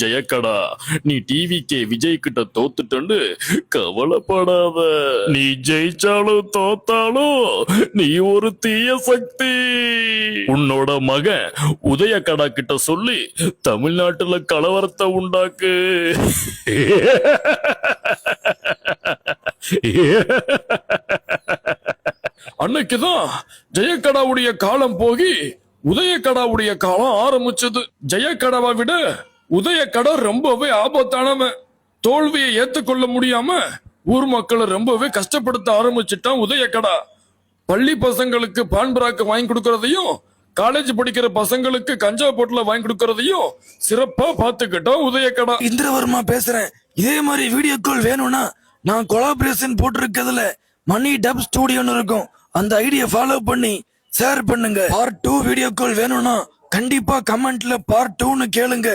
ஜெயக்கடா, நீ டிவிக்கே விஜய் கிட்ட தோத்துட்டு கவலைப்படாத. நீ ஜெயிச்சாலும் தோத்தாலும் நீ ஒரு தீய சக்தி. உன்னோட மகன் உதயக்கடா கிட்ட சொல்லி தமிழ்நாட்டுல கலவரத்தை உண்டாக்கு. அன்னைக்குதான் ஜெயக்கடாவுடைய காலம் போகி உதயக்கடாவுடைய காலம் ஆரம்பிச்சது. ஜெயக்கடாவை விட உதயக்கடா ரொம்பவே ஆபத்தானவன். தோல்வியை ஏத்துக்கொள்ள முடியாம ஊர் மக்களை ரொம்பவே கஷ்டப்படுத்த ஆரம்பிச்சுட்டான் உதயக்கடா. பள்ளி பசங்களுக்கு பான் பிராக்கு வாங்கி கொடுக்கறதையும் காலேஜ் படிக்கிற பசங்களுக்கு கஞ்சா பொட்டல வாங்கி கொடுக்கறதையும் சிறப்பா பாத்துக்கிட்டான் உதயக்கடா. இந்திரவர்மா பேசுறேன். இதே மாதிரி வீடியோ கால் வேணும்னா நான் கொலாபரேஷன் போட்டிருக்கிறதுல மணி டப் ஸ்டூடியோன்னு இருக்கும். அந்த ஐடியா ஃபாலோ பண்ணி ஷேர் பண்ணுங்க. பார்ட் 2 வீடியோ கால் வேணும்னா கண்டிப்பா கமெண்ட்ல பார்ட் 2ன்னு கேளுங்க.